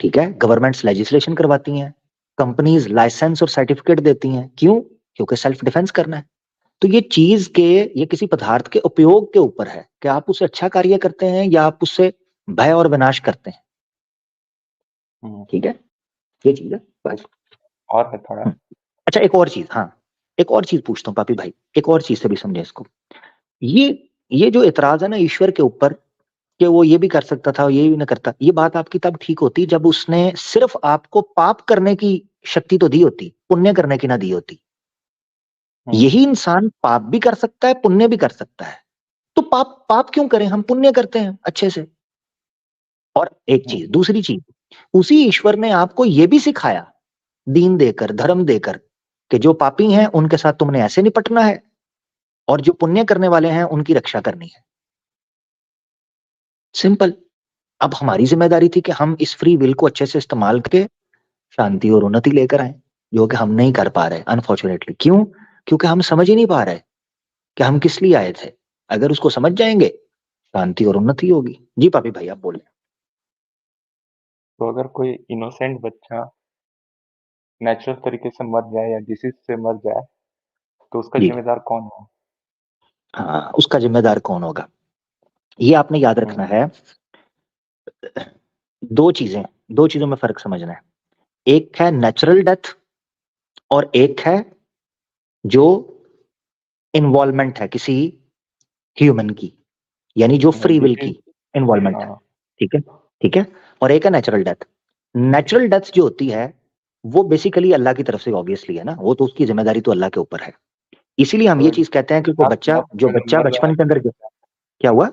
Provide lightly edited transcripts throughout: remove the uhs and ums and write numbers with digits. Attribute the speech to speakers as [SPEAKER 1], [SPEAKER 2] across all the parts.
[SPEAKER 1] ठीक है, governments legislation करवाती हैं, कंपनीज लाइसेंस और सर्टिफिकेट देती हैं, क्यों? क्योंकि सेल्फ डिफेंस करना है। तो ये चीज के, ये किसी पदार्थ के उपयोग के ऊपर है कि आप उससे अच्छा कार्य करते हैं या आप उससे भय और विनाश करते हैं। ठीक है, ये चीज है बस।
[SPEAKER 2] और है थोड़ा।
[SPEAKER 1] अच्छा एक और चीज, हाँ एक और चीज पूछता हूँ पापी भाई, एक और चीज से भी समझे इसको। ये जो इतराज है ना ईश्वर के ऊपर कि वो ये भी कर सकता था ये भी ना करता, ये बात आपकी तब ठीक होती जब उसने सिर्फ आपको पाप करने की शक्ति तो दी होती, पुण्य करने की ना दी होती। यही इंसान पाप भी कर सकता है पुण्य भी कर सकता है, तो पाप पाप क्यों करें, हम पुण्य करते हैं अच्छे से। और एक चीज, दूसरी चीज, उसी ईश्वर ने आपको यह भी सिखाया दीन देकर धर्म देकर कि जो पापी हैं उनके साथ तुमने ऐसे निपटना है और जो पुण्य करने वाले हैं उनकी रक्षा करनी है। सिंपल। अब हमारी जिम्मेदारी थी कि हम इस फ्री विल को अच्छे से इस्तेमाल करके शांति और उन्नति लेकर आए, जो कि हम नहीं कर पा रहे अनफॉर्चुनेटली। क्यों? क्योंकि हम समझ ही नहीं पा रहे कि हम किस लिए आए थे। अगर उसको समझ जाएंगे शांति और उन्नति होगी। जी पापी भाई आप बोले।
[SPEAKER 2] तो अगर कोई इनोसेंट बच्चा नेचुरल तरीके से मर जाए या डिसीज से मर जाए तो उसका
[SPEAKER 1] जी
[SPEAKER 2] जिम्मेदार कौन है?
[SPEAKER 1] हाँ, उसका जिम्मेदार कौन होगा, ये आपने याद रखना है। दो चीजें, दो चीजों में फर्क समझना है। एक है नेचुरल डेथ और एक है जो इन्वॉल्वमेंट है किसी ह्यूमन की, यानी जो फ्री विल की
[SPEAKER 2] डिसीज।
[SPEAKER 1] इन्वॉल्वमेंट है।
[SPEAKER 2] हाँ।
[SPEAKER 1] ठीक है, ठीक है। और एक है नेचुरल डेथ। नेचुरल डेथ जो होती है वो बेसिकली अल्लाह की तरफ से ऑब्वियसली है ना, वो तो उसकी जिम्मेदारी तो अल्लाह के ऊपर है। इसीलिए हम
[SPEAKER 2] तो
[SPEAKER 1] ये चीज कहते हैं कि कोई
[SPEAKER 2] हठात
[SPEAKER 1] बच्चा,
[SPEAKER 2] मौत
[SPEAKER 1] जो
[SPEAKER 2] अगर
[SPEAKER 1] बच्चा
[SPEAKER 2] मर
[SPEAKER 1] बचपन के
[SPEAKER 2] जाए,
[SPEAKER 1] अंदर, क्या हुआ?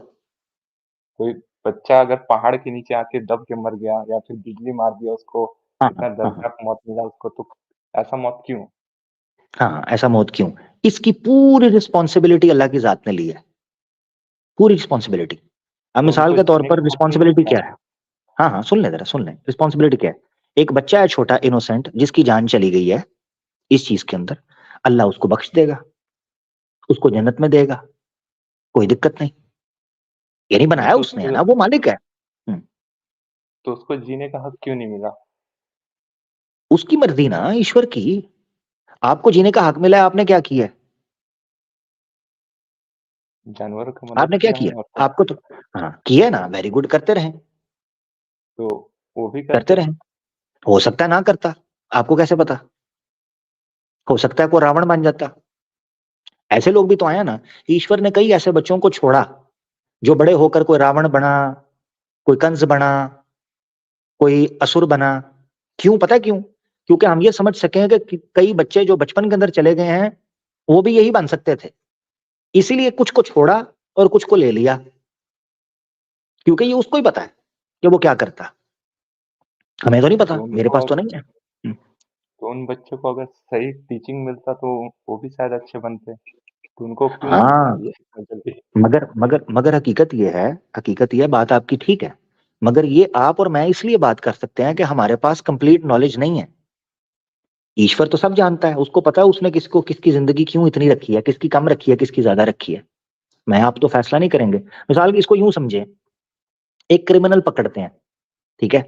[SPEAKER 2] कोई बच्चा अगर पहाड़ के नीचे आके दब के मर गया या फिर बिजली मार दिया उसको,
[SPEAKER 1] हाँ हाँ
[SPEAKER 2] इतना
[SPEAKER 1] हाँ हाँ
[SPEAKER 2] दर्दनाक मौत मिला उसको, तो ऐसा मौत क्यों?
[SPEAKER 1] हाँ, ऐसा मौत क्यों? इसकी पूरी रिस्पॉन्सिबिलिटी अल्लाह की जात ने ली है, पूरी रिस्पॉन्सिबिलिटी। अब
[SPEAKER 2] तो
[SPEAKER 1] मिसाल
[SPEAKER 2] उनको
[SPEAKER 1] के तौर
[SPEAKER 2] जीने
[SPEAKER 1] पर
[SPEAKER 2] का हक नहीं
[SPEAKER 1] रिस्पॉन्सिबिलिटी
[SPEAKER 2] मिलता
[SPEAKER 1] क्या
[SPEAKER 2] है?
[SPEAKER 1] है? हाँ हाँ सुन ले जरा, सुन ले रिस्पॉन्सिबिलिटी क्या है। एक बच्चा है छोटा इनोसेंट जिसकी जान चली गई है इस चीज के अंदर, अल्लाह उसको बख्श देगा, उसको जन्नत में देगा, कोई दिक्कत नहीं। यानी
[SPEAKER 2] नहीं
[SPEAKER 1] बनाया
[SPEAKER 2] तो
[SPEAKER 1] उसने है
[SPEAKER 2] उसको
[SPEAKER 1] ना, वो मालिक है। हम्म,
[SPEAKER 2] तो उसको जीने का हक क्यों नहीं मिला?
[SPEAKER 1] उसकी मर्जी ना, ईश्वर की। आपको जीने का हक मिला है, आपने क्या किया है?
[SPEAKER 2] जानवरों की मदद
[SPEAKER 1] आपने क्या
[SPEAKER 2] किया
[SPEAKER 1] किया?
[SPEAKER 2] हूँ और क्या।
[SPEAKER 1] आपको तो, हाँ किया ना, वेरी गुड, करते रहें,
[SPEAKER 2] तो वो भी
[SPEAKER 1] करते
[SPEAKER 2] करते।
[SPEAKER 1] रहें। हो सकता है ना करता, आपको कैसे पता? हो सकता है कोई रावण बन जाता। ऐसे लोग भी तो आए ना, ईश्वर ने कई ऐसे बच्चों को छोड़ा जो बड़े होकर कोई रावण बना, कोई कंस बना, कोई असुर बना। क्यों पता है क्यों? क्योंकि हम ये समझ सकें कि कई बच्चे जो बचपन के अंदर चले गए हैं वो भी यही बन सकते थे, इसीलिए कुछ को छोड़ा और कुछ को ले लिया, क्योंकि ये उसको ही पता है कि वो क्या करता। हमें तो नहीं पता,
[SPEAKER 2] तो
[SPEAKER 1] मेरे
[SPEAKER 2] उनको
[SPEAKER 1] पास तो नहीं है।
[SPEAKER 2] तो उन बच्चों को अगर सही टीचिंग मिलता तो वो भी शायद अच्छे बनते। तो उनको क्यों
[SPEAKER 1] हाँ,
[SPEAKER 2] मार दिया इतना जल्दी?
[SPEAKER 1] मगर हकीकत ये है, हकीकत ये है, बात आपकी ठीक है, मगर ये आप और मैं इसलिए बात कर सकते हैं कि हमारे पास कंप्लीट नॉलेज नहीं है। ईश्वर तो सब जानता है, उसको पता है उसने किसको किसकी जिंदगी क्यों इतनी रखी है, किसकी कम रखी है किसकी ज्यादा रखी है। मैं आप तो फैसला नहीं करेंगे। मिसाल की इसको यूं समझे, एक क्रिमिनल पकड़ते हैं, ठीक है,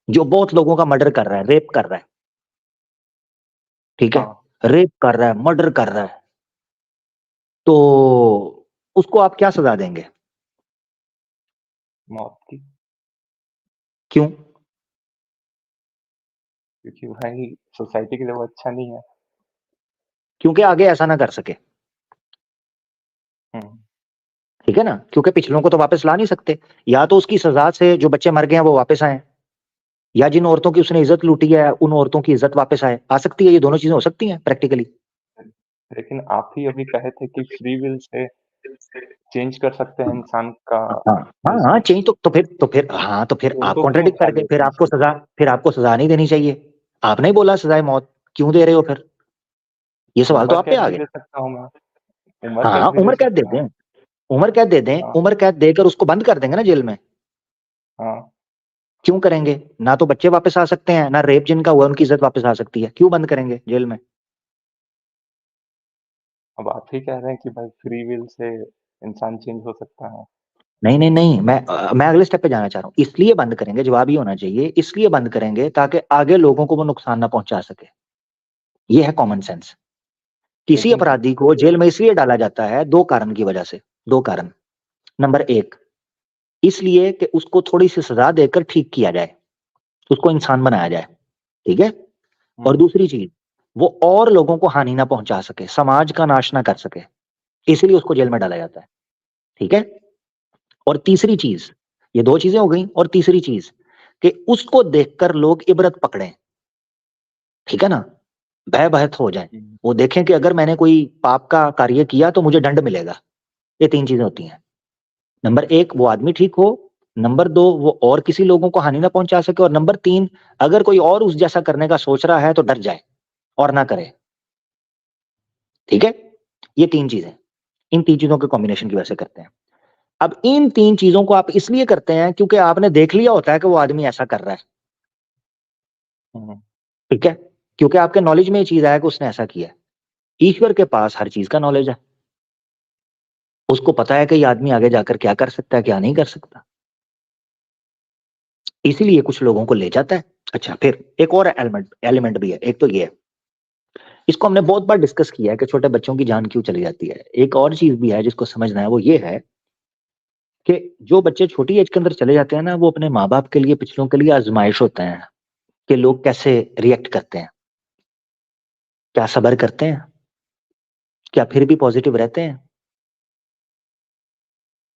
[SPEAKER 1] जो बहुत लोगों का मर्डर कर रहा है, रेप कर रहा है, ठीक है,
[SPEAKER 2] हाँ।
[SPEAKER 1] रेप कर रहा है, मर्डर कर रहा है, तो उसको आप क्या सजा देंगे?
[SPEAKER 2] मौत की।
[SPEAKER 1] क्यों?
[SPEAKER 2] क्योंकि भाई सोसाइटी के लिए वो अच्छा नहीं है।
[SPEAKER 1] क्योंकि आगे ऐसा ना कर सके,
[SPEAKER 2] हम्म।
[SPEAKER 1] ठीक है ना, क्योंकि पिछलों को तो वापस ला नहीं सकते। या तो उसकी सजा से जो बच्चे मर गए हैं वो वापस आए, या जिन औरतों की उसने इज्जत लूटी है उन औरतों की इज्जत वापस आए, आ सकती है, ये दोनों चीजें हो सकती हैं प्रैक्टिकली।
[SPEAKER 2] लेकिन आप ही अभी कहे थे कि फ्री विल से चेंज कर सकते हैं इंसान का
[SPEAKER 1] हाँ हाँ हाँ,
[SPEAKER 2] नेचर।
[SPEAKER 1] चेंज तो फिर हाँ, तो फिर
[SPEAKER 2] तो
[SPEAKER 1] आप
[SPEAKER 2] उनको क्यों
[SPEAKER 1] कॉन्ट्रडिक्ट कर
[SPEAKER 2] उठा
[SPEAKER 1] गए,
[SPEAKER 2] लिया
[SPEAKER 1] फिर
[SPEAKER 2] चेंज
[SPEAKER 1] आपको
[SPEAKER 2] करने?
[SPEAKER 1] सजा, फिर आपको सजा नहीं देनी चाहिए। आपने ही बोला सजाए मौत, क्यों दे रहे हो फिर? ये सवाल तो
[SPEAKER 2] उम्र
[SPEAKER 1] आप पे
[SPEAKER 2] कैद
[SPEAKER 1] आ
[SPEAKER 2] भी
[SPEAKER 1] गया।
[SPEAKER 2] दे सकता हूँ मैं। उम्र कैद
[SPEAKER 1] हाँ
[SPEAKER 2] भी दे
[SPEAKER 1] उम्र कैद दे
[SPEAKER 2] सकता
[SPEAKER 1] दें,
[SPEAKER 2] हूँ।
[SPEAKER 1] उम्र कैद दे दें,
[SPEAKER 2] हाँ।
[SPEAKER 1] उम्र कैद देकर उसको बंद कर देंगे ना जेल में।
[SPEAKER 2] हाँ।
[SPEAKER 1] क्यों करेंगे? ना तो बच्चे वापस आ सकते हैं, ना रेप जिनका हुआ उनकी इज्जत वापस आ सकती है, क्यों बंद करेंगे जेल में?
[SPEAKER 2] अब आप ही कह रहे हैं कि भाई फ्री विल से इंसान चेंज हो सकता है।
[SPEAKER 1] नहीं नहीं नहीं, मैं अगले स्टेप पे जाना चाह रहा हूँ। इसलिए बंद करेंगे, जवाब ये होना चाहिए, इसलिए बंद करेंगे ताकि आगे लोगों को वो नुकसान ना पहुंचा सके। ये है कॉमन सेंस। किसी
[SPEAKER 2] लेकिन
[SPEAKER 1] अपराधी को जेल में इसलिए डाला जाता है दो कारण की वजह से, दो कारण। नंबर एक, इसलिए कि उसको थोड़ी सी सजा देकर ठीक किया जाए, उसको इंसान बनाया जाए, ठीक है। और
[SPEAKER 2] हम्म,
[SPEAKER 1] दूसरी चीज, वो और लोगों को हानि ना पहुंचा सके, समाज का नाश ना कर सके, इसलिए उसको जेल में डाला जाता है, ठीक है। और तीसरी चीज, ये दो चीजें हो गई, और तीसरी चीज कि उसको देखकर लोग इबरत पकड़ें, ठीक है ना, भय भयत हो जाए,
[SPEAKER 2] हम्म,
[SPEAKER 1] वो देखें कि अगर मैंने कोई पाप का कार्य किया तो मुझे दंड मिलेगा। ये तीन चीजें होती हैं। नंबर एक, वो आदमी ठीक हो। नंबर दो, वो और किसी लोगों को हानि ना पहुंचा सके। और नंबर तीन, अगर कोई और उस जैसा करने का सोच रहा है तो डर जाए और ना करे, ठीक है। ये तीन चीजें, इन तीन चीजों के कॉम्बिनेशन की वजह से करते हैं। अब इन तीन चीजों को आप इसलिए करते हैं क्योंकि आपने देख लिया होता है कि वो आदमी ऐसा कर रहा है,
[SPEAKER 2] हम्म,
[SPEAKER 1] ठीक है। क्योंकि आपके नॉलेज में ये चीज आया कि उसने ऐसा किया है। ईश्वर के पास हर चीज का नॉलेज है, उसको पता है कि ये आदमी आगे जाकर क्या कर सकता है, क्या नहीं कर सकता, इसीलिए कुछ लोगों को ले जाता है। अच्छा, फिर एक और एलिमेंट एलिमेंट भी है। एक तो ये है, इसको हमने बहुत बार डिस्कस किया है कि छोटे बच्चों की जान क्यों चली जाती है। एक और चीज भी है जिसको समझना है, वो ये है कि जो बच्चे छोटी एज के अंदर चले जाते हैं ना, वो अपने माँ बाप के लिए, पिछलों के लिए आजमाइश होते हैं कि लोग कैसे रिएक्ट करते हैं, क्या सब्र करते हैं, क्या फिर भी पॉजिटिव रहते हैं,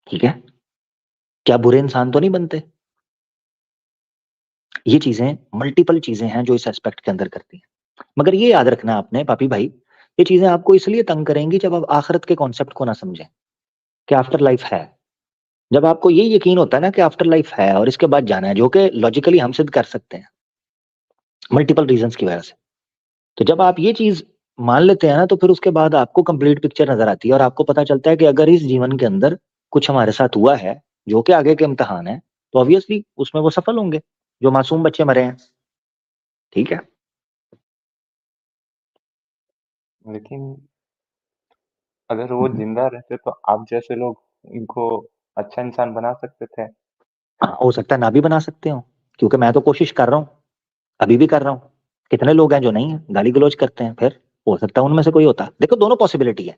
[SPEAKER 1] ठीक है, क्या बुरे इंसान तो नहीं बनते। ये चीजें, मल्टीपल चीजें हैं जो इस एस्पेक्ट के अंदर करती हैं। मगर ये याद रखना आपने पापी भाई, ये चीजें आपको इसलिए तंग करेंगी जब आप आखिरत के कॉन्सेप्ट को ना समझें कि आफ्टर लाइफ है। जब आपको ये यकीन होता है ना कि आफ्टर लाइफ है और इसके बाद जाना है, जो कि लॉजिकली हम सिद्ध कर सकते हैं मल्टीपल रीजंस की वजह से, तो जब आप ये चीज मान लेते हैं ना, तो फिर उसके बाद आपको कंप्लीट पिक्चर नजर आती है और आपको पता चलता है कि अगर इस जीवन के अंदर कुछ हमारे साथ हुआ है जो कि आगे के इम्तिहान है, तो ऑब्वियसली उसमें वो सफल होंगे, जो मासूम बच्चे मरे हैं, ठीक है।
[SPEAKER 2] लेकिन अगर वो
[SPEAKER 1] हम्म।
[SPEAKER 2] जिंदा रहते तो आप जैसे लोग उनको अच्छा इंसान बना सकते थे।
[SPEAKER 1] हाँ, हो सकता है ना भी बना सकते हो, क्योंकि मैं तो कोशिश कर रहा हूँ, अभी भी कर रहा हूँ। कितने लोग हैं जो नहीं है, गाली गलौज करते हैं, फिर हो सकता है उनमें से कोई होता। देखो, दोनों पॉसिबिलिटी है।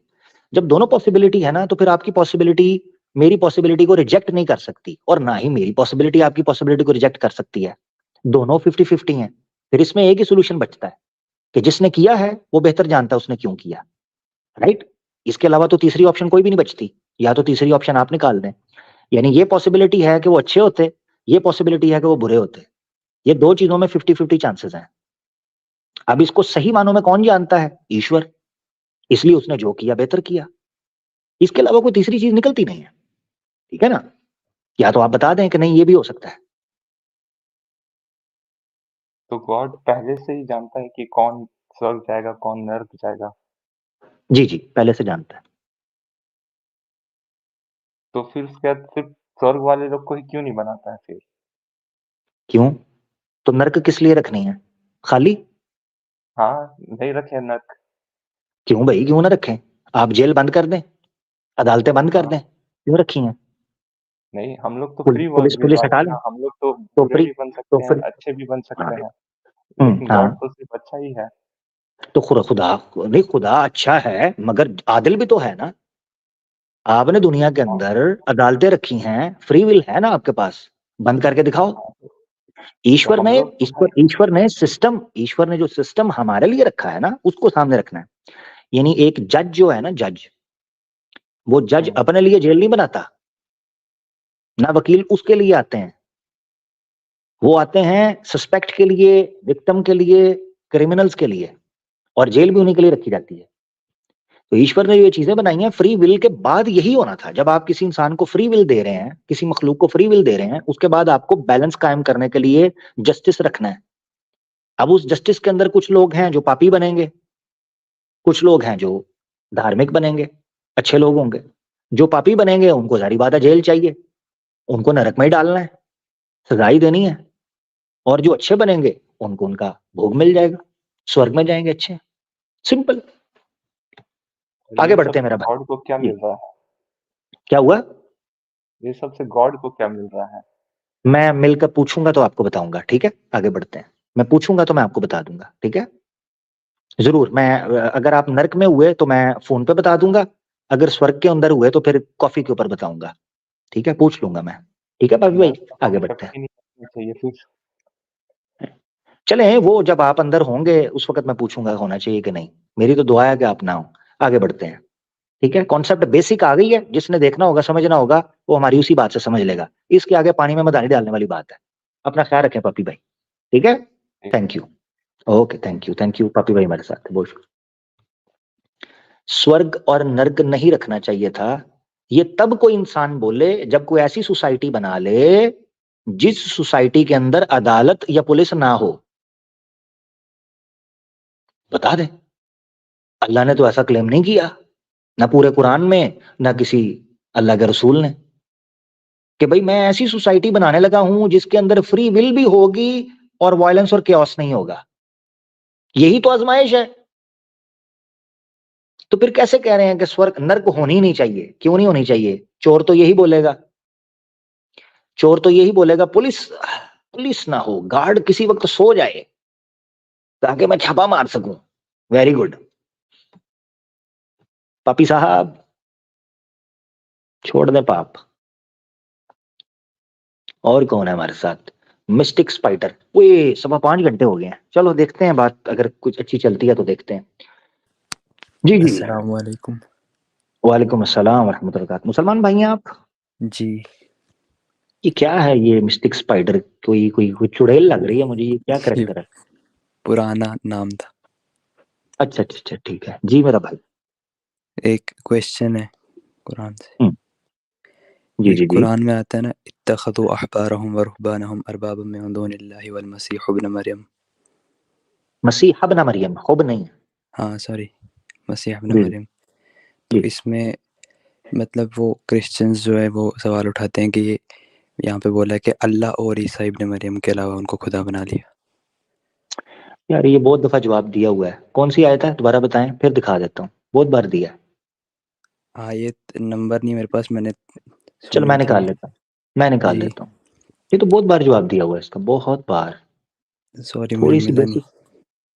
[SPEAKER 1] जब दोनों पॉसिबिलिटी है ना, तो फिर आपकी पॉसिबिलिटी मेरी पॉसिबिलिटी को रिजेक्ट नहीं कर सकती, और ना ही मेरी पॉसिबिलिटी आपकी पॉसिबिलिटी को रिजेक्ट कर सकती है। दोनों 50-50 हैं। फिर इसमें एक ही सोल्यूशन बचता है कि जिसने किया है वो बेहतर जानता है उसने क्यों किया, राइट। इसके अलावा तो तीसरी ऑप्शन कोई भी नहीं बचती, या तो तीसरी ऑप्शन आप निकाल दें। यानी ये पॉसिबिलिटी है कि वो अच्छे होते, ये पॉसिबिलिटी है कि वो बुरे होते। ये दो चीजों में 50-50 चांसेस हैं। अब इसको सही मानों में कौन जानता है? ईश्वर। इसलिए उसने जो किया बेहतर किया, इसके अलावा कोई तीसरी चीज निकलती नहीं है, ठीक है ना। या तो आप बता दें कि नहीं ये भी हो सकता है।
[SPEAKER 2] तो गॉड पहले से ही जानता है कि कौन स्वर्ग जाएगा, कौन नर्क जाएगा।
[SPEAKER 1] जी जी, पहले से जानता है।
[SPEAKER 2] तो फिर उसके बाद सिर्फ स्वर्ग वाले लोग को ही क्यों नहीं बनाता है फिर?
[SPEAKER 1] क्यों? तो नर्क किस लिए रखनी है खाली?
[SPEAKER 2] हाँ, नहीं रखे नर्क।
[SPEAKER 1] क्यों भाई, क्यों ना रखें? आप जेल बंद कर दें, अदालतें बंद कर
[SPEAKER 2] हाँ,
[SPEAKER 1] दें, क्यों रखी हैं?
[SPEAKER 2] नहीं हम लोग तो फ्री
[SPEAKER 1] पुलिस
[SPEAKER 2] विल
[SPEAKER 1] पुलिस
[SPEAKER 2] वाले
[SPEAKER 1] हटा
[SPEAKER 2] हैं
[SPEAKER 1] लें
[SPEAKER 2] ना, हम लोग तो
[SPEAKER 1] तो
[SPEAKER 2] बुरे
[SPEAKER 1] फ्री,
[SPEAKER 2] भी बन
[SPEAKER 1] तो
[SPEAKER 2] सकते हैं,
[SPEAKER 1] फिर
[SPEAKER 2] अच्छे भी बन
[SPEAKER 1] हाँ,
[SPEAKER 2] सकते हैं। लेकिन
[SPEAKER 1] हाँ।
[SPEAKER 2] गॉड तो सिर्फ अच्छा ही है।
[SPEAKER 1] तो खुदा नहीं, खुदा अच्छा है मगर आदिल भी तो है ना। आपने दुनिया के
[SPEAKER 2] हाँ,
[SPEAKER 1] अंदर अदालतें रखी हैं, फ्री विल है ना आपके पास, बंद करके दिखाओ।
[SPEAKER 2] हाँ, तो
[SPEAKER 1] ईश्वर
[SPEAKER 2] हम
[SPEAKER 1] ने
[SPEAKER 2] लोग तो भाई।
[SPEAKER 1] ईश्वर ने जो सिस्टम हमारे लिए रखा है ना, उसको सामने रखना है। यानी एक जज जो है ना, जज, वो जज
[SPEAKER 2] हम्म,
[SPEAKER 1] अपने लिए जेल नहीं बनाता, ना वकील उसके लिए आते हैं। वो आते हैं सस्पेक्ट के लिए, विक्टिम के लिए, क्रिमिनल्स के लिए, और जेल भी उन्हीं के लिए रखी जाती है। तो ईश्वर ने ये चीजें बनाई हैं फ्री विल के बाद, यही होना था। जब आप किसी इंसान को फ्री विल दे रहे हैं, किसी मखलूक को फ्री विल दे रहे हैं, उसके बाद आपको बैलेंस कायम करने के लिए जस्टिस रखना है। अब उस जस्टिस के अंदर कुछ लोग हैं जो पापी बनेंगे, कुछ लोग हैं जो धार्मिक बनेंगे, अच्छे लोग होंगे। जो पापी बनेंगे उनको जारी बात है जेल चाहिए, उनको नरक में ही डालना है, सजाई देनी है। और जो अच्छे बनेंगे उनको उनका भोग मिल जाएगा, स्वर्ग में जाएंगे अच्छे। सिंपल।
[SPEAKER 2] और
[SPEAKER 1] आगे
[SPEAKER 2] इन
[SPEAKER 1] बढ़ते
[SPEAKER 2] सब
[SPEAKER 1] हैं
[SPEAKER 2] से
[SPEAKER 1] मेरा भाई।
[SPEAKER 2] गॉड को क्या
[SPEAKER 1] जी,
[SPEAKER 2] मिल रहा है?
[SPEAKER 1] क्या हुआ?
[SPEAKER 2] ये सबसे गॉड को क्या मिल रहा है?
[SPEAKER 1] मैं मिलकर पूछूंगा तो आपको बताऊंगा, ठीक है? आगे बढ़ते हैं। मैं पूछूंगा तो मैं आपको बता दूंगा, ठीक है? जरूर। मैं अगर आप नर्क में हुए तो मैं फोन पे बता दूंगा, अगर स्वर्ग के अंदर हुए तो फिर कॉफी के ऊपर बताऊंगा, ठीक है? पूछ लूंगा मैं, ठीक है भाभी भाई?
[SPEAKER 2] नर्क तो
[SPEAKER 1] आगे
[SPEAKER 2] हमें
[SPEAKER 1] बढ़ते हैं।
[SPEAKER 2] कभी नहीं करना चाहिए फिर।
[SPEAKER 1] चले, वो जब आप अंदर होंगे उस वक्त मैं पूछूंगा होना चाहिए कि नहीं। मेरी तो दुआ है कि आप ना हो। आगे बढ़ते हैं, ठीक है? कॉन्सेप्ट बेसिक आ गई है, जिसने देखना होगा समझना होगा वो हमारी उसी बात से समझ लेगा। इसके आगे पानी में मदानी डालने वाली बात है। अपना ख्याल रखें पापी भाई, ठीक है?
[SPEAKER 2] ठीक है।
[SPEAKER 1] Thank you. Okay, thank you पापी भाई हमारे साथ बहुत शुक्रिया। स्वर्ग और नर्क नहीं रखना चाहिए था, ये तब कोई इंसान बोले जब कोई ऐसी सोसाइटी बना ले जिस सोसाइटी के अंदर अदालत या पुलिस ना हो। बता दें, अल्लाह ने तो ऐसा क्लेम नहीं किया, ना पूरे कुरान में, ना किसी अल्लाह के रसूल ने, कि भाई मैं ऐसी सोसाइटी बनाने लगा हूं जिसके अंदर फ्री विल भी होगी और वायलेंस और केओस नहीं होगा। यही तो आजमाइश है। तो फिर कैसे कह रहे हैं कि स्वर्ग नर्क होनी ही नहीं चाहिए? क्यों नहीं होनी चाहिए? चोर तो यही बोलेगा, चोर तो यही बोलेगा पुलिस पुलिस ना हो, गार्ड किसी वक्त सो जाए ताकि मैं छापा मार सकूं। वेरी गुड पापी साहब, छोड़ दे पाप। और कौन है हमारे साथ? Mistake spider. वो 5:15 हो गए हैं, चलो देखते हैं, बात अगर कुछ अच्छी चलती है तो देखते हैं। जी जी।
[SPEAKER 3] अस्सलाम वालेकुम।
[SPEAKER 1] वालेकुम अस्सलाम वरहमतुल्लाह वबरकातुहू। मुसलमान भाई हैं आप?
[SPEAKER 3] जी,
[SPEAKER 1] ये क्या है ये मिस्टिक स्पाइडर? कोई कोई कोई चुड़ैल लग रही है मुझे, ये क्या
[SPEAKER 3] ये
[SPEAKER 1] करेक्टर है?
[SPEAKER 3] पुराना नाम था।
[SPEAKER 1] अच्छा अच्छा अच्छा, ठीक है जी मेरा भाई।
[SPEAKER 3] एक क्वेश्चन है कुरान से।
[SPEAKER 1] जी
[SPEAKER 3] ये
[SPEAKER 1] जी जी।
[SPEAKER 3] कुरान में आता है ना, इत्तखज़ू अहबारहुम व रुहबानहुम अरबाबम मिन दुनिल्लाहि वल मसीह इब्न मरियम।
[SPEAKER 1] मसीह इब्न मरियम, खुब नहीं।
[SPEAKER 3] हाँ सॉरी, मसीह इब्न
[SPEAKER 1] जी जी
[SPEAKER 3] मरियम। तो
[SPEAKER 1] जी।
[SPEAKER 3] इसमें मतलब वो क्रिश्चियंस जो है वो सवाल उठाते हैं कि ये यहाँ पे बोला है कि अल्लाह और ईसा इब्न मरियम के अलावा उनको खुदा बना लिया।
[SPEAKER 1] यार ये बहुत दफा जवाब दिया हुआ है, कौन सी आयत है दोबारा बताएं, फिर दिखा देता हूँ। बहुत बार दिया है।
[SPEAKER 3] आयत नंबर नहीं मेरे पास, मैंने
[SPEAKER 1] चलो मैं
[SPEAKER 3] सुनी थी।
[SPEAKER 1] निकाल लेता हूँ, मैं निकाल
[SPEAKER 3] जी
[SPEAKER 1] लेता हूँ। ये तो बहुत बार जवाब दिया हुआ है इसका, बहुत बार।
[SPEAKER 3] सॉरी, मुझे
[SPEAKER 1] थोड़ी सी
[SPEAKER 3] मिला नहीं।
[SPEAKER 1] बेसिक।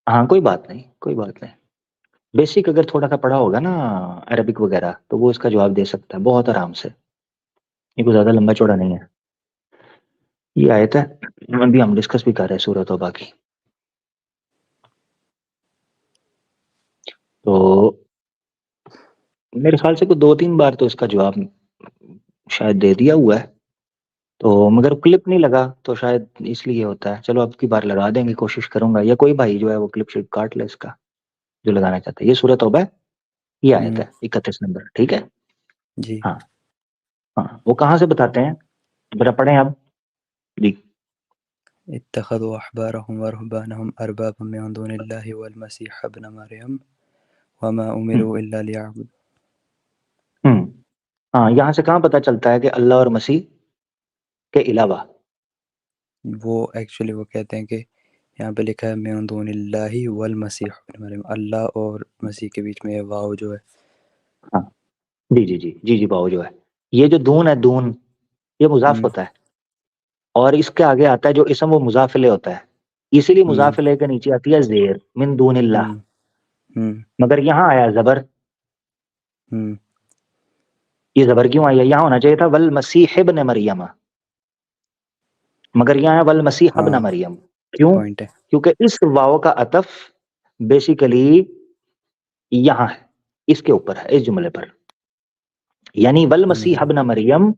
[SPEAKER 1] हाँ कोई बात नहीं, कोई बात नहीं। बेसिक अगर थोड़ा सा पढ़ा होगा ना अरबिक वगैरह तो वो इसका जवाब दे सकता है बहुत आराम से। ये कोई ज्यादा लंबा चौड़ा नहीं है। ये आयत है, अभी हम डिस्कस भी कर रहे हैं सूरह तौबा की। तो मेरे ख्याल से कोई 2-3 बार तो इसका जवाब शायद दे दिया हुआ है, तो मगर क्लिप नहीं लगा तो शायद इसलिए होता है। चलो अब की बार लगा देंगे, कोशिश करूंगा, या कोई भाई जो है वो क्लिप शिप काट ले इसका, जो लगाना चाहता है। ये सूरह तौबा है, ये आयत है 31 नंबर, ठीक है?
[SPEAKER 3] जी,
[SPEAKER 1] हाँ हाँ, वो कहाँ से बताते हैं, जरा पढ़ें आप जी।
[SPEAKER 3] इत्तखज़ू अहबारहुम व रुहबानहुम अरबाबम मिन दुनिल्लाहि वल मसीह इब्न मरियम वमा
[SPEAKER 1] हम्म
[SPEAKER 3] उमिरू इल्ला लियअबुदू।
[SPEAKER 1] हम्म। हाँ, यहाँ से कहाँ पता चलता है कि अल्लाह और मसीह के अलावा?
[SPEAKER 3] वो एक्चुअली वो कहते हैं कि यहाँ पे लिखा है मिन दुनिल्लाहि वल मसीह इब्न मरियम, अल्लाह और मसीह के बीच में ये वाव जो है।
[SPEAKER 1] हाँ जी जी जी जी जी बाबू जो है, ये जो दून है, दून ये मुजाफ
[SPEAKER 3] हम्म
[SPEAKER 1] होता है, और इसके आगे आता है जो इसम वो मुजाफिले होता है, इसीलिए
[SPEAKER 3] हम्म
[SPEAKER 1] मुजाफिले के नीचे आती है जेर मिन दूनिल्लाह।
[SPEAKER 3] हम्म हम्म
[SPEAKER 1] मगर यहाँ आया जबर,
[SPEAKER 3] हम्म
[SPEAKER 1] ये जबर क्यों आया? यहाँ होना चाहिए था वल मसीह इब्न मरियम, मगर यहाँ है वल मसीह इब्न
[SPEAKER 3] हाँ,
[SPEAKER 1] मरियम। क्यों?
[SPEAKER 3] पॉइंट है।
[SPEAKER 1] क्योंकि इस वाव का अतफ बेसिकली यहाँ है, इसके ऊपर है, इस जुमले पर। यानी वल मसीह
[SPEAKER 3] नहीं।
[SPEAKER 1] इब्न मरियम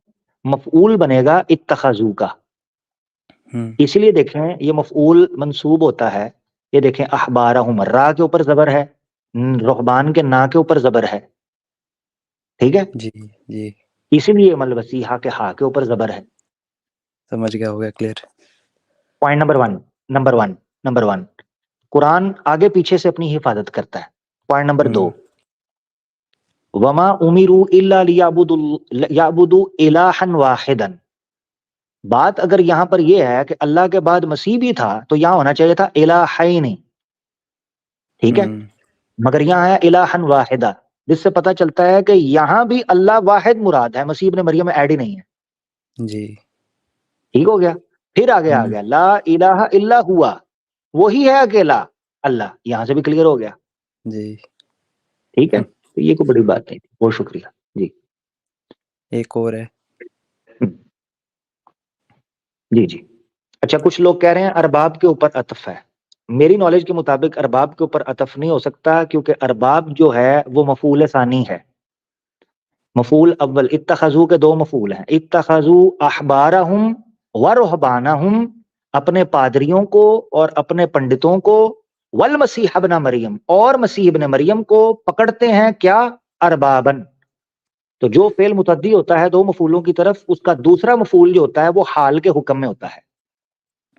[SPEAKER 1] मफऊल बनेगा इत्तखजू का।
[SPEAKER 3] हम्म
[SPEAKER 1] इसीलिए देखें ये मफऊल मंसूब होता है। ये देखें अहबारहुम, रा के ऊपर जबर है, रुहबान के ना के ऊपर जबर है, ठीक है?
[SPEAKER 3] जी जी,
[SPEAKER 1] इसीलिए मल वसीहा के हा के ऊपर जबर है।
[SPEAKER 3] समझ गया, हो गया clear.
[SPEAKER 1] Point number one, Quran आगे पीछे से अपनी हिफाजत करता है। पॉइंट नंबर 2,
[SPEAKER 3] हम्म
[SPEAKER 1] वमा उमिरू इल्ला याबुदू इलाहन वाहिदन। बात अगर यहां पर यह है कि अल्लाह के बाद मसीह भी था तो यहां होना चाहिए था इलाहैनी, ठीक है?
[SPEAKER 3] हम्म
[SPEAKER 1] मगर यहाँ है इलाहन वाहिदा, जिससे पता चलता है कि यहां भी अल्लाह वाहिद मुराद है, मसीह इब्न मरियम में ऐड ही नहीं है।
[SPEAKER 3] जी।
[SPEAKER 1] ठीक हो गया। फिर आगे आ गया ला इलाहा इल्ला हुआ, वही है अकेला अल्लाह, यहां से भी क्लियर हो गया।
[SPEAKER 3] जी।
[SPEAKER 1] ठीक है, तो ये कोई बड़ी बात नहीं थी। बहुत शुक्रिया जी।
[SPEAKER 3] एक और है।
[SPEAKER 1] हम्म, जी जी। अच्छा, कुछ लोग कह रहे हैं अरबाब के ऊपर अतफ है। मेरी नॉलेज के मुताबिक अरबाब के ऊपर अतफ नहीं हो सकता, क्योंकि अरबाब जो है वो मफूल सानी है। मफूल अव्वल इत्तखजू के दो मफूल हैं, इत्तखजू अहबारहुम व रुहबानहुम, अपने पादरियों को और अपने पंडितों को, वल मसीह इब्न मरियम, और मसीह इब्न मरियम को पकड़ते हैं क्या, अरबाबन। तो जो फेल मुतद्दी होता है दो मफूलों की तरफ, उसका दूसरा मफूल जो होता है वो हाल के हुक्म में होता है।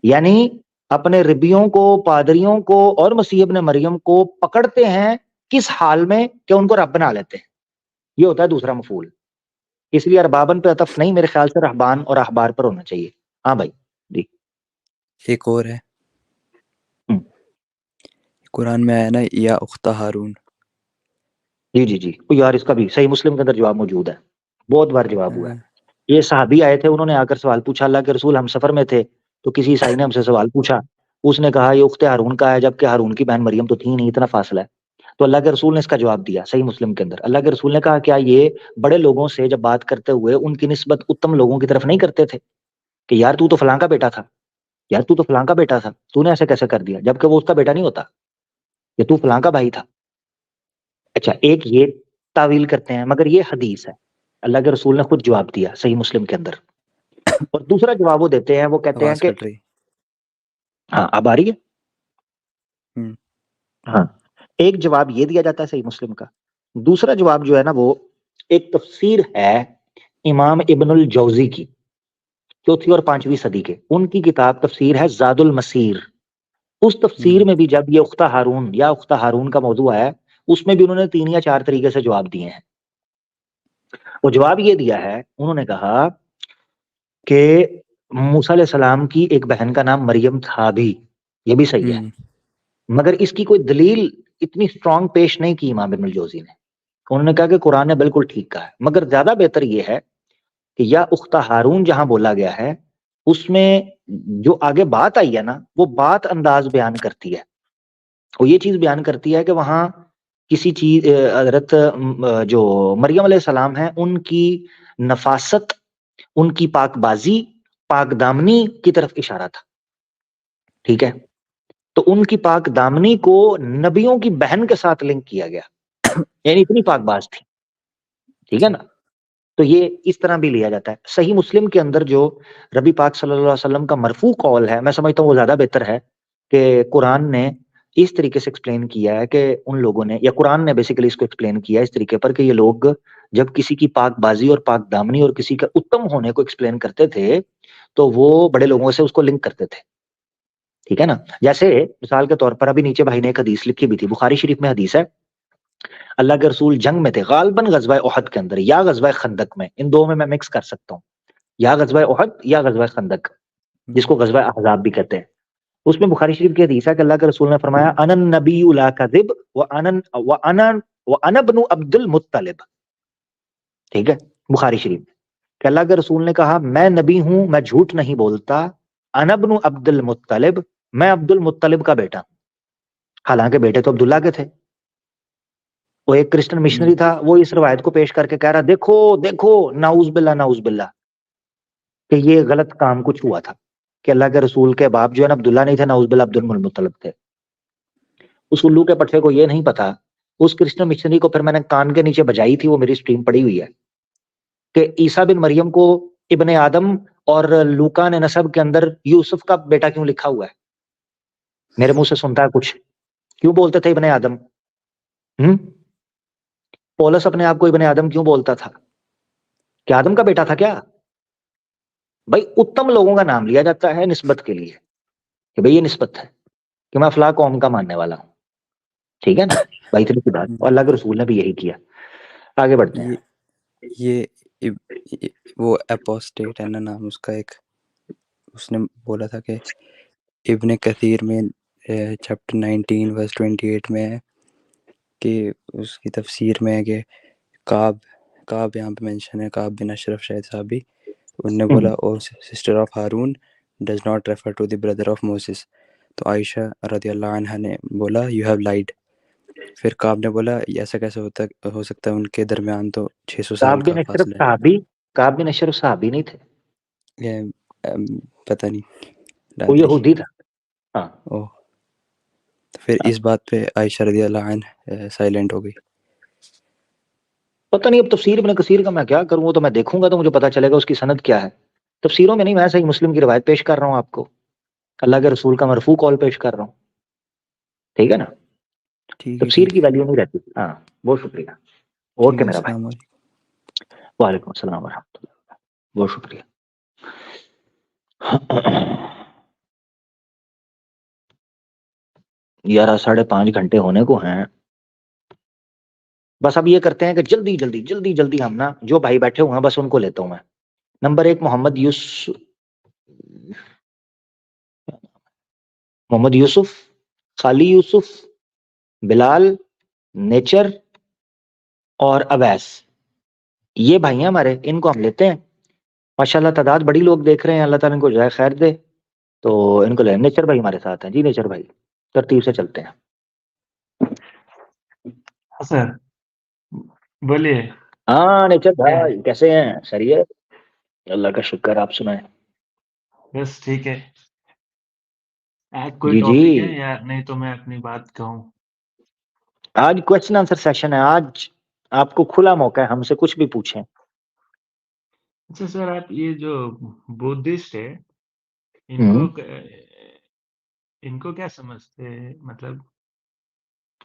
[SPEAKER 1] यानी अपने रिबियों को, पादरियों को और मसीह इब्न मरियम को पकड़ते हैं किस हाल में, कि उनको रब बना लेते हैं। ये होता है दूसरा मफूल। इसलिए अरबाबन पे अतफ नहीं, मेरे ख्याल से रहबान और अखबार पर होना चाहिए। हाँ भाई जी।
[SPEAKER 3] एक और है,
[SPEAKER 1] हम्म,
[SPEAKER 3] कुरान में आया ना, या उख्ता हारून।
[SPEAKER 1] जी जी जी। ओ यार, इसका भी सही मुस्लिम के अंदर जवाब मौजूद है, बहुत बार जवाब हुआ है।
[SPEAKER 3] हाँ,
[SPEAKER 1] ये सहाबी आए थे, उन्होंने आकर सवाल पूछा, अल्लाह के रसूल हम सफर में थे, तो किसी ईसाई ने हमसे सवाल पूछा। उसने कहा ये उख्ते हारून का है, जबकि हारून की बहन मरियम तो थी नहीं, इतना फासला है। तो अल्लाह के रसूल ने इसका जवाब दिया सही मुस्लिम के अंदर। अल्लाह के रसूल ने कहा क्या ये बड़े लोगों से जब बात करते हुए उनकी निस्बत उत्तम लोगों की तरफ नहीं करते थे, कि यार तू तो फलां का बेटा था, यार तू तो फलां का बेटा था, तूने ऐसे कैसे कर दिया, जबकि वो उसका बेटा नहीं होता, ये तू फलां का भाई था। अच्छा, एक ये तावील करते हैं, मगर ये हदीस है। अल्लाह के रसूल ने खुद जवाब दिया सही मुस्लिम के अंदर। और दूसरा जवाब वो देते हैं, वो कहते हैं
[SPEAKER 3] आवाज
[SPEAKER 1] कि
[SPEAKER 3] कट रही।
[SPEAKER 1] हाँ, अब आ रही है।
[SPEAKER 3] हम्म।
[SPEAKER 1] हाँ, एक जवाब ये दिया जाता है सही मुस्लिम का। दूसरा जवाब जो है ना, वो एक तफसीर है इमाम इब्नुल जौजी की, चौथी और पांचवी सदी के। उनकी किताब तफसीर है जादुल मसीर। उस तफसीर में भी जब ये उख्ता हारून या उख्ता हारून का मौजू आया, उसमें भी उन्होंने 3 या 4 तरीके से जवाब दिए हैं। वो जवाब ये दिया है, उन्होंने कहा कि मूसा अलैहिस्सलाम की एक बहन का नाम मरियम था भी, ये भी सही है, मगर इसकी कोई दलील इतनी स्ट्रांग पेश नहीं की इमाम इब्नुल जौजी ने। उन्होंने कहा कि कुरान ने बिल्कुल ठीक कहा है, मगर ज्यादा बेहतर ये है कि या उख्ता हारून जहां बोला गया है, उसमें जो आगे बात आई है ना, वो बात अंदाज बयान करती है। वो ये चीज बयान करती है कि वहां किसी चीज हजरत जो मरियम अलैहिस्सलाम है, उनकी नफासत, उनकी पाकबाजी, पाकदामनी की तरफ इशारा था। ठीक है, तो उनकी पाकदामनी को नबियों की बहन के साथ लिंक किया गया, यानी इतनी पाकबाज थी। ठीक है ना। तो ये इस तरह भी लिया जाता है। सही मुस्लिम के अंदर जो रबी पाक सल्लल्लाहु अलैहि वसल्लम का मरफू कौल है, मैं समझता हूँ वो ज्यादा बेहतर है, कि कुरान ने इस तरीके से एक्सप्लेन किया है कि उन लोगों ने, या कुरान ने बेसिकली इसको एक्सप्लेन किया है इस तरीके पर, कि ये लोग जब किसी की पाकबाजी और पाक दामनी और किसी का उत्तम होने को एक्सप्लेन करते थे, तो वो बड़े लोगों से उसको लिंक करते थे। ठीक है ना। जैसे मिसाल के तौर पर अभी नीचे भाई ने एक हदीस लिखी भी थी, बुखारी शरीफ में हदीस है, अल्लाह के रसूल जंग में थे, गालबन गजवा उहद के अंदर या गजवा खंदक में, इन दो में मैं मिक्स कर सकता हूँ, या गजवा उहद या गजवा खंदक, जिसको गजवा अहजाब भी कहते हैं। उसमें बुखारी शरीफ की हदीस है कि अल्लाह के रसूल ने फरमाया अनन नबी ला कज़िब व अना इब्नु अब्दुल मुत्तलिब। ठीक है, बुखारी शरीफ कि अल्लाह के रसूल ने कहा मैं नबी हूं, मैं झूठ नहीं बोलता, अना इब्नु अब्दुल मुत्तलिब, मैं अब्दुल मुत्तलिब का बेटा हूं। हालांकि बेटे तो अब्दुल्ला के थे। वो एक क्रिश्चियन मिशनरी था, वो इस रवायत को पेश करके कह रहा देखो देखो, नाउज बिल्ला नाउज बिल्ला, कि ये गलत काम कुछ हुआ था, कि अल्लाह के रसूल के बाप जो है ना अब्दुल्ला नहीं थे, नाउज बिल्ला अब्दुल मुत्तलिब थे। उस उल्लू के पट्टे को ये नहीं पता, उस क्रिश्चियन मिशनरी को फिर मैंने कान के नीचे बजाई थी, वो मेरी स्ट्रीम पड़ी हुई है, कि ईसा बिन मरियम को इब्ने आदम और लूका ने नसब के अंदर यूसुफ का बेटा क्यों लिखा हुआ है। मेरे मुंह से सुनता है कुछ, क्यों बोलते थे इब्ने आदम। पौलुस अपने आप को इब्ने आदम क्यों बोलता था, क्या आदम का बेटा था क्या। भाई उत्तम लोगों का नाम लिया जाता है निस्बत के लिए, कि भाई ये निस्बत है कि मैं फला कौम का मानने वाला हूँ। ठीक है ना भाई, इतनी सी बात। और अल्लाह के रसूल ने भी यही किया। आगे बढ़ते हैं।
[SPEAKER 3] ये वो एपोस्टेट है ना नाम उसका, एक उसने बोला था कि इब्ने कसीर में चैप्टर 19 वर्स 28 में है कि उसकी तफसीर में है कि काब काब यहाँ पे मेंशन है, काब बिन अशरफ शायद साहबी, उनने बोला O sister of Haroon does not refer to the brother of Moses. तो आयशा रदियल्लाहु अन्हा ने बोला यू हैव लाइड। फिर काब ने बोला ऐसा कैसे हो सकता है, उनके दरमियान तो 600 साल
[SPEAKER 1] काब
[SPEAKER 3] का
[SPEAKER 1] बिन अशरफ
[SPEAKER 3] फासला है।
[SPEAKER 1] साहबी, काब बिन अशरफ साहबी नहीं थे,
[SPEAKER 3] ये पता नहीं,
[SPEAKER 1] वो
[SPEAKER 3] रादरी।
[SPEAKER 1] यहूदी था। हाँ,
[SPEAKER 3] ओह, तो फिर
[SPEAKER 1] हाँ।
[SPEAKER 3] इस बात पे आयशा रदियल्लाहु अन्हा साइलेंट हो गई।
[SPEAKER 1] पता नहीं अब तफसीर इब्न कसीर का मैं क्या करूं, वो तो मैं देखूंगा तो मुझे पता चलेगा उसकी सनद क्या है। तफसीरों में नहीं, मैं सही मुस्लिम की रिवायत पेश कर रहा हूँ आपको, अल्लाह के रसूल का मरफू कॉल पेश कर रहा हूँ, ठीक है ना।
[SPEAKER 3] ठीक है,
[SPEAKER 1] तफसीर
[SPEAKER 3] ठीक
[SPEAKER 1] की
[SPEAKER 3] है,
[SPEAKER 1] वैल्यू नहीं रहती। हाँ, बहुत शुक्रिया।
[SPEAKER 3] ठीक
[SPEAKER 1] ओके
[SPEAKER 3] है।
[SPEAKER 1] मेरा भाई,
[SPEAKER 3] अस्सलाम वालेकुम।
[SPEAKER 1] वालेकुम अस्सलाम वरहमतुल्लाह, बहुत शुक्रिया। यार 5:30 घंटे होने को हैं। बस अब ये करते हैं कि जल्दी जल्दी जल्दी जल्दी हम ना जो भाई बैठे हुए हैं बस उनको लेता हूं मैं। नंबर 1 मोहम्मद यूसुफ, खाली यूसुफ, बिलाल, नेचर और अवैस, ये भाई हैं हमारे, इनको हम लेते हैं। माशाल्लाह तादाद बड़ी लोग देख रहे हैं, अल्लाह ताला इनको जो है खैर दे। तो इनको ले, नेचर भाई हमारे साथ हैं जी। नेचर भाई तरतीब से चलते हैं।
[SPEAKER 4] हाँ सर, बोलिए।
[SPEAKER 1] हाँ नेचर
[SPEAKER 4] क्या है?
[SPEAKER 1] भाई कैसे हैं, खैरियत? अल्लाह का शुक्र, आप सुनाएं।
[SPEAKER 4] बस ठीक है। आज कोई
[SPEAKER 1] जी जी,
[SPEAKER 4] टॉपिक है या नहीं तो मैं अपनी बात कहूँ?
[SPEAKER 1] आज क्वेश्चन आंसर सेशन है, आज आपको खुला मौका है, हमसे कुछ भी पूछें।
[SPEAKER 4] अच्छा सर, आप ये जो बुद्धिस्ट है,
[SPEAKER 1] हम्म,
[SPEAKER 4] इनको क्या समझते हैं, मतलब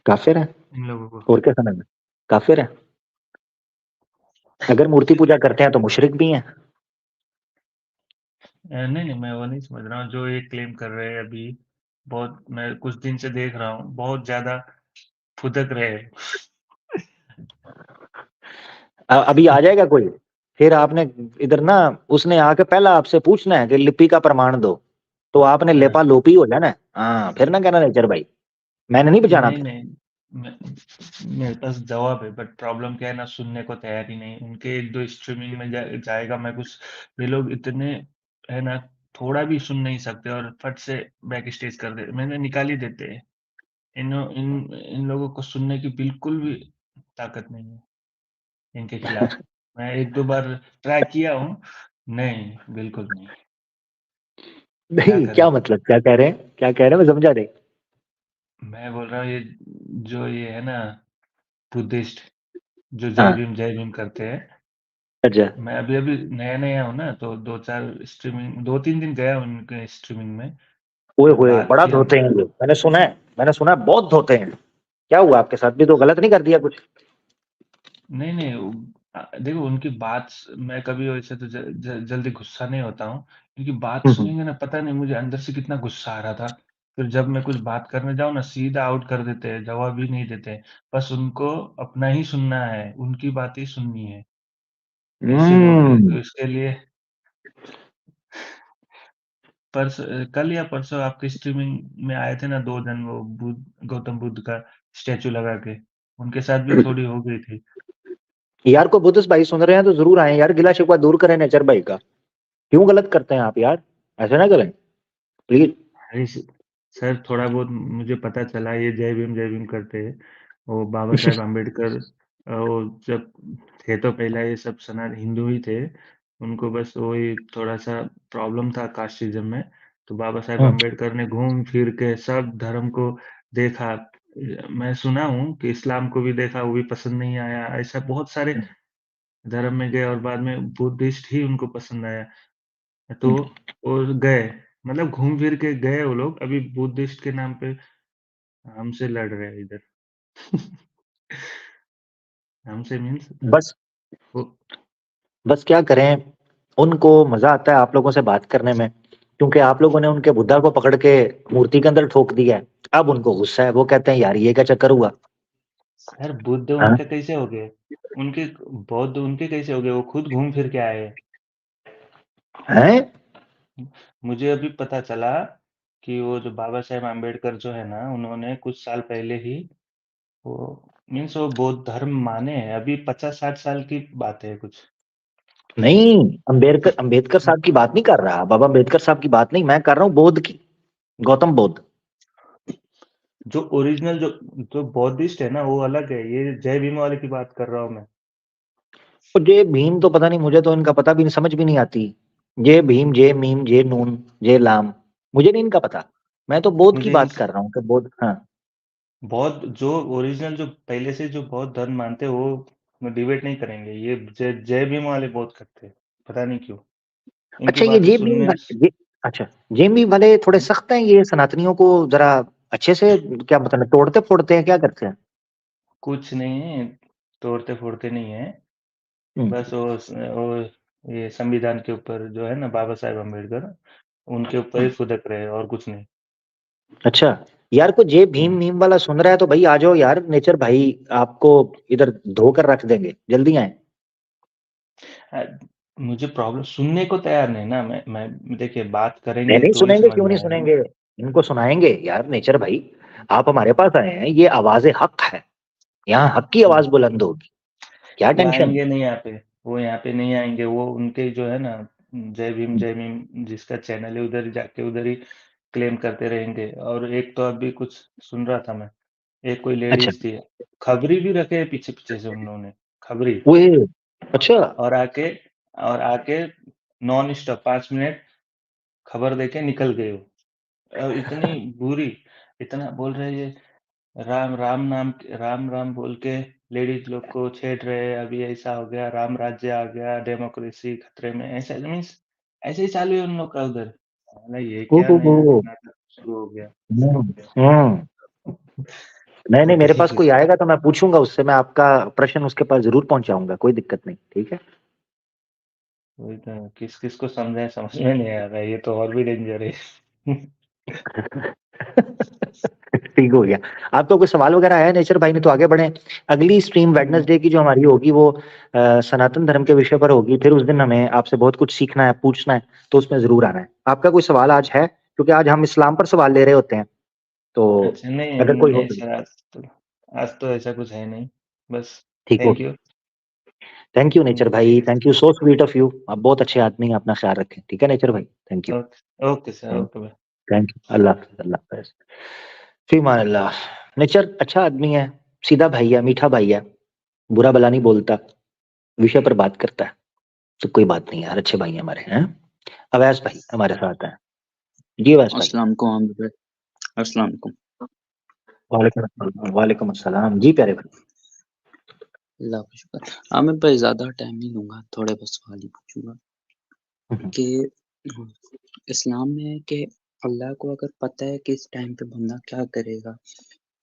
[SPEAKER 1] काफिर है,
[SPEAKER 4] इन लोगों को?
[SPEAKER 1] और क्या समझना, काफिर है। अगर मूर्ति पूजा करते हैं तो मुशरिक भी हैं।
[SPEAKER 4] नहीं नहीं, मैं वो नहीं समझ रहा हूँ जो ये क्लेम कर रहे हैं अभी। बहुत, मैं कुछ दिन से देख रहा हूँ, बहुत ज्यादा फुदक रहे हैं।
[SPEAKER 1] अभी आ जाएगा कोई, फिर आपने इधर ना, उसने आके पहला आपसे पूछना है कि लिपि का प्रमाण दो, तो आपने
[SPEAKER 4] हाँ,
[SPEAKER 1] लेपा लोपी हो जाना है। हाँ, फिर ना कहना नेचर भाई मैंने नहीं बचाना
[SPEAKER 4] नहीं
[SPEAKER 1] फिर।
[SPEAKER 4] नहीं, मेरे पास जवाब है, बट प्रॉब्लम क्या है ना, सुनने को तैयार ही नहीं। उनके एक दो स्ट्रीमिंग में जाएगा मैं कुछ, ये लोग इतने है ना, थोड़ा भी सुन नहीं सकते और फट से बैक स्टेज कर दे, मैंने निकाल ही देते हैं। इन इन इन लोगों को सुनने की बिल्कुल भी ताकत नहीं है इनके खिलाफ। मैं एक दो बार ट्राई किया हूँ, नहीं, बिल्कुल नहीं। क्या
[SPEAKER 1] नहीं,
[SPEAKER 4] करें?
[SPEAKER 1] क्या मतलब, क्या कह रहे हैं, क्या कह रहे हैं, मैं समझा नहीं।
[SPEAKER 4] मैं बोल रहा हूँ, ये जो ये है ना, बुद्धिस्ट, जो
[SPEAKER 1] हाँ,
[SPEAKER 4] जय भीम करते हैं,
[SPEAKER 1] अच्छा,
[SPEAKER 4] मैं अभी-अभी नया-नया हूँ ना, तो 2-4 स्ट्रीमिंग 2-3 दिन गया उनके स्ट्रीमिंग में,
[SPEAKER 1] ओए
[SPEAKER 4] मैं
[SPEAKER 1] होए
[SPEAKER 4] बात
[SPEAKER 1] बड़ा
[SPEAKER 4] किया।
[SPEAKER 1] धोते हैं ये, मैंने सुना है, मैंने सुना है बहुत धोते हैं। क्या हुआ आपके साथ भी, तो गलत नहीं कर दिया कुछ?
[SPEAKER 4] नहीं, नहीं, देखो उनकी बात मैं कभी वैसे तो जल्दी गुस्सा नहीं होता हूँ। उनकी बात
[SPEAKER 1] हम्म।
[SPEAKER 4] सुनेंगे ना, पता नहीं मुझे अंदर से कितना गुस्सा आ रहा था। फिर जब मैं कुछ बात करने जाऊँ ना, सीधा आउट कर देते हैं, जवाब ही नहीं देते हैं। बस उनको अपना ही सुनना है, उनकी बात ही सुननी है। ऐसे लोग हैं,
[SPEAKER 1] हम्म,
[SPEAKER 4] तो इसके लिए कल या परसों आपके स्ट्रीमिंग में आए थे ना 2 जन, वो गौतम बुद्ध का स्टैचू लगा के, उनके साथ भी थोड़ी हो गई थी।
[SPEAKER 1] यार को बुद्धिस्ट भाई सुन रहे हैं तो जरूर आए यार, गिला शिकवा दूर करें नेचर भाई का। क्यों गलत करते हैं आप यार, ऐसे ना करें प्लीज।
[SPEAKER 4] अरे सर, थोड़ा बहुत मुझे पता चला, ये जय भीम करते हैं। वो बाबा साहेब आम्बेडकर, वो जब थे तो पहला ये सब सना हिंदू ही थे। उनको बस वही थोड़ा सा प्रॉब्लम था कास्टिज्म में। तो बाबा साहेब
[SPEAKER 1] हम्म,
[SPEAKER 4] आम्बेडकर ने घूम फिर के सब धर्म को देखा। मैं सुना हूँ कि इस्लाम को भी देखा, वो भी पसंद नहीं आया। ऐसा बहुत सारे धर्म में गए और बाद में बुद्धिस्ट ही उनको पसंद आया। तो और गए, मतलब घूम फिर के गए वो लोग, अभी बुद्धिस्ट के नाम पे हमसे लड़ रहे हैं इधर। हमसे मीन्स
[SPEAKER 1] बस
[SPEAKER 4] वो।
[SPEAKER 1] बस क्या करें, उनको मजा आता है आप लोगों से बात करने में, क्योंकि आप लोगों ने उनके बुद्धा को पकड़ के मूर्ति के अंदर ठोक दिया है। अब उनको गुस्सा है, वो कहते हैं यार ये क्या चक्कर हुआ।
[SPEAKER 4] सर, बुद्ध
[SPEAKER 1] हाँ?
[SPEAKER 4] उनके कैसे हो गए? उनके बौद्ध उनके कैसे हो गए? वो खुद घूम फिर के आए।
[SPEAKER 1] हैं?
[SPEAKER 4] मुझे अभी पता चला कि वो जो बाबा साहेब आम्बेडकर जो है ना, उन्होंने कुछ साल पहले ही वो मीन्स वो बौद्ध धर्म माने हैं। अभी 50-60 साल की बात है कुछ।
[SPEAKER 1] नहीं, अंबेडकर अंबेडकर साहब की बात नहीं कर रहा, बाबा अंबेडकर साहब की बात नहीं, मैं कर रहा हूँ बौद्ध की, गौतम बुद्ध।
[SPEAKER 4] जो ओरिजिनल जो बौद्धिस्ट है ना वो अलग है, ये जय भीम वाले की बात कर रहा हूँ मैं।
[SPEAKER 1] तो जय भीम तो पता नहीं, मुझे तो इनका पता भी नहीं, समझ भी नहीं आती। जय भीम, जय मीम, जय नून, जय लाम, मुझे नहीं इनका पता। मैं तो बौद्ध की
[SPEAKER 4] मुझे
[SPEAKER 1] बात कर रहा हूँ कि बौद्ध, हाँ।
[SPEAKER 4] बौद्ध जो ओरिजिनल जो पहले से जो बौद्ध धर्म मानते हैं वो डिबेट नहीं करेंगे, ये जय भीम वाले बहुत करते हैं, पता नहीं क्यों इनकी
[SPEAKER 1] अच्छा, ये
[SPEAKER 4] बातें
[SPEAKER 1] जय भीम
[SPEAKER 4] सुनने
[SPEAKER 1] ये, अच्छा, जय भीम वाले थोड़े सख्त हैं, ये सनातनियों को जरा अच्छे से, क्या मतलब, तोड़ते फोड़ते हैं, क्या करते हैं?
[SPEAKER 4] कुछ नहीं है, तोड़ते फोड़ते नहीं है,
[SPEAKER 1] हम्म,
[SPEAKER 4] बस वो ये संविधान के ऊपर जो है ना बाबा साहेब अम्बेडकर, उनके ऊपर ही
[SPEAKER 1] हम्म।
[SPEAKER 4] फुदक रहे हैं और कुछ नहीं।
[SPEAKER 1] अच्छा, यार को जय भीम
[SPEAKER 4] हम्म।
[SPEAKER 1] मीम वाला सुन रहा है तो भाई आ जाओ यार, नेचर भाई आपको इधर धोकर रख देंगे, जल्दी आए।
[SPEAKER 4] अ, मुझे प्रॉब्लम सुनने को तैयार नहीं ना, मैं देखिए बात
[SPEAKER 1] नहीं
[SPEAKER 4] करेंगे
[SPEAKER 1] नहीं
[SPEAKER 4] तो ही
[SPEAKER 1] सुनेंगे,
[SPEAKER 4] समझ
[SPEAKER 1] क्यों
[SPEAKER 4] में
[SPEAKER 1] नहीं
[SPEAKER 4] आएगा ना।
[SPEAKER 1] सुनेंगे, इनको सुनाएंगे यार, नेचर भाई। आप हमारे पास आए हैं, ये आवाज़ हक है, यहाँ हक की आवाज
[SPEAKER 4] हम्म।
[SPEAKER 1] बुलंद होगी, क्या
[SPEAKER 4] वो
[SPEAKER 1] टेंशन
[SPEAKER 4] आएंगे
[SPEAKER 1] है?
[SPEAKER 4] नहीं यहाँ पे, वो यहाँ पे नहीं आएंगे, वो उनके जो है ना जय भीम जिसका चैनल है उधर जाके उधर ही क्लेम करते रहेंगे। और एक तो अभी कुछ सुन रहा था मैं, एक कोई
[SPEAKER 1] अच्छा,
[SPEAKER 4] लेडीज थी, खबरी भी रखे है पीछे पीछे से उन्होंने, खबरी,
[SPEAKER 1] वो, अच्छा,
[SPEAKER 4] और आके और आके नॉन स्टॉप 5 मिनट खबर देके निकल गए वो। इतनी बुरी, इतना बोल रहे हैं ये राम राम नाम राम राम बोल के लेडीज लोग को छेड़ रहे हैं, अभी ऐसा हो गया, राम राज्य आ गया, डेमोक्रेसी खतरे में, ऐसा मीन्स ऐसे ही चालू है उन लोग का उधर। साला ये
[SPEAKER 1] ओ
[SPEAKER 4] क्या नया
[SPEAKER 1] हो,
[SPEAKER 4] नाटक शुरू हो गया।
[SPEAKER 1] हम्म। नहीं नहीं, मेरे
[SPEAKER 4] पता ही
[SPEAKER 1] पास कोई
[SPEAKER 4] किसको।
[SPEAKER 1] आएगा तो मैं पूछूंगा उससे, मैं आपका प्रश्न उसके पास जरूर पहुंचाऊंगा, कोई दिक्कत नहीं, ठीक है।
[SPEAKER 4] वही तो किस किस को समझाए समझ में नहीं आ रहा है, ये तो और भी डेंजर है।
[SPEAKER 1] ठीक हो गया। आपको कोई सवाल वगैरह है नेचर भाई ने, तो आगे बढ़े। अगली स्ट्रीम वेडनेसडे की जो हमारी होगी वो सनातन धर्म के विषय पर होगी, फिर उस दिन हमें आपसे बहुत कुछ सीखना है, पूछना है, तो उसमें जरूर आना है। आपका कोई सवाल आज है, क्योंकि आज हम इस्लाम पर सवाल ले रहे होते हैं, तो
[SPEAKER 4] अच्छा, नहीं
[SPEAKER 1] अगर कोई हो
[SPEAKER 4] नहीं
[SPEAKER 1] तो
[SPEAKER 4] सर, आज तो ऐसा कुछ है नहीं, बस
[SPEAKER 1] ठीक हो।
[SPEAKER 4] Thank you.
[SPEAKER 1] Thank you nature भाई,
[SPEAKER 4] ठीक है
[SPEAKER 1] thank you, so sweet of you, आप बहुत अच्छे आदमी हैं, अपना ख्याल रखें, ठीक है नेचर भाई, thank you.
[SPEAKER 4] Sir, okay sir, okay bye.
[SPEAKER 1] Thank you, अल्लाह हाफिज़, अल्लाह हाफिज़। फीमान अल्लाह। नेचर अच्छा आदमी है, सीधा भाई है, मीठा भाई है, बुरा भला नहीं बोलता, विषय पर बात करता है, तो कोई बात नहीं यार, अच्छे भाई हैं हमारे, हैं। अवैस भाई हमारे साथ हैं। जी अवैस भाई।
[SPEAKER 5] अस्सलाम वालेकुम आमिर भाई। अस्सलाम वालेकुम।
[SPEAKER 1] वालेकुम अस्सलाम, वालेकुम अस्सलाम, जी प्यारे भाई।
[SPEAKER 5] अल्लाह का शुक्र। आमिर भाई ज़्यादा टाइम नहीं लूँगा, थोड़े बस सवाल ही पूछूँगा
[SPEAKER 1] हम्म,
[SPEAKER 5] कि इस्लाम में है कि अल्लाह को अगर पता है कि इस टाइम पे बंदा क्या करेगा,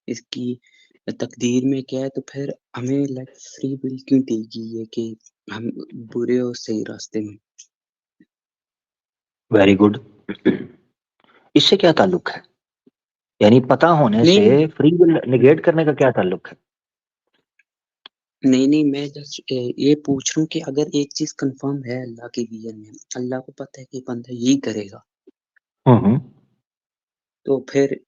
[SPEAKER 5] इसकी तकदीर में क्या है, तो फिर हमें लाइक फ्री विल क्यों देगी ये कि हम बुरे और सही रास्ते में?
[SPEAKER 1] Very good. इससे क्या ताल्लुक है, यानी पता होने
[SPEAKER 5] नहीं,
[SPEAKER 1] से फ्री विल निगेट करने का क्या ताल्लुक है?
[SPEAKER 5] नहीं, मैं जस्ट ये पूछ रहा हूँ कि अगर एक चीज़ कन्फर्म है अल्लाह के विज़न में, अल्लाह को पता है कि बंदा यही करेगा,
[SPEAKER 1] हम्म।
[SPEAKER 5] तो फिर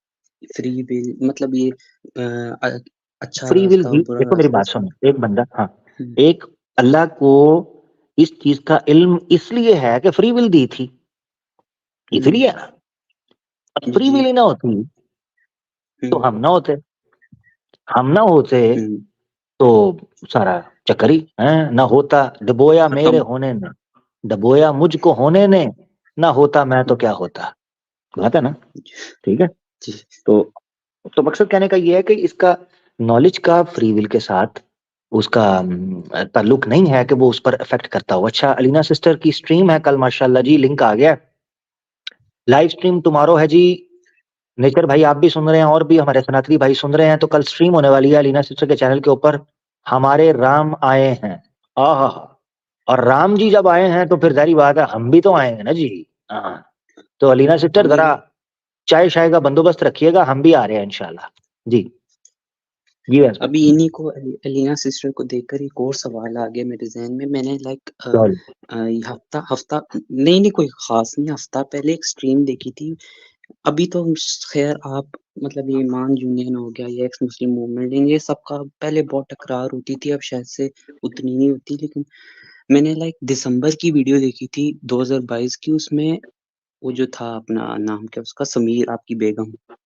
[SPEAKER 5] फ्री विल मतलब ये अ, अच्छा
[SPEAKER 1] फ्री विल
[SPEAKER 5] रास्ता और
[SPEAKER 1] भी,
[SPEAKER 5] बुरा
[SPEAKER 1] देखो मेरी
[SPEAKER 5] रास्ता
[SPEAKER 1] बात
[SPEAKER 5] इसमें।
[SPEAKER 1] सुनो, एक बंदा, हाँ,
[SPEAKER 5] हुँ,
[SPEAKER 1] एक अल्लाह को इस चीज का इल्म इसलिए है कि फ्री विल दी थी,
[SPEAKER 5] हुँ,
[SPEAKER 1] इसलिए ना, फ्री
[SPEAKER 5] जी,
[SPEAKER 1] विल ही ना होती तो
[SPEAKER 5] हुँ,
[SPEAKER 1] हम ना होते, हम ना होते
[SPEAKER 5] हुँ,
[SPEAKER 1] तो सारा चक्कर ही है ना होता, डबोया मेरे
[SPEAKER 5] खत्म।
[SPEAKER 1] होने ने, डबोया मुझको होने ने, ना होता मैं तो
[SPEAKER 5] हुँ,
[SPEAKER 1] क्या होता, बात है ना,
[SPEAKER 5] जी,
[SPEAKER 1] ठीक है।
[SPEAKER 5] जी,
[SPEAKER 1] तो मकसद कहने का ये है कि इसका नॉलेज का फ्री विल के साथ उसका ताल्लुक नहीं है कि वो उस पर इफेक्ट करता हो। अच्छा, अलीना सिस्टर की स्ट्रीम है कल, माशाल्लाह जी, लिंक आ गया, लाइव स्ट्रीम टुमारो है जी। नेचर भाई आप भी सुन रहे हैं और भी हमारे सनातनी भाई सुन रहे हैं, तो कल स्ट्रीम होने वाली है अलीना सिस्टर के चैनल के ऊपर, हमारे राम आए हैं। आहा, और राम जी जब आए हैं तो फिर जारी बात है हम भी तो आएंगे ना जी। हाँ, तो अलीना सिस्टर
[SPEAKER 5] अभी
[SPEAKER 1] जरा चाय शाय का बंदोबस्त रखिएगा, हम भी आ रहे हैं इंशाल्लाह। जी, जी वैस भाई।
[SPEAKER 5] अभी इन्हीं को एलिना सिस्टर को देखकर एक और सवाल आ गया मेरे ज़हन में। मैंने लाइक
[SPEAKER 1] सॉरी।
[SPEAKER 5] ये हफ्ता हफ्ता नहीं, कोई ख़ास नहीं, हफ्ता पहले एक स्ट्रीम देखी थी। अभी तो ख़ैर आप मतलब ये ईमान यूनियन हो गया, ये एक्स मुस्लिम मूवमेंट, ये सबका पहले बहुत टकरार होती थी, अब शायद से उतनी नहीं होती। लेकिन मैंने लाइक दिसंबर की वीडियो देखी थी 2022 की, उसमें वो जो था अपना नाम क्या उसका, समीर आपकी बेगम,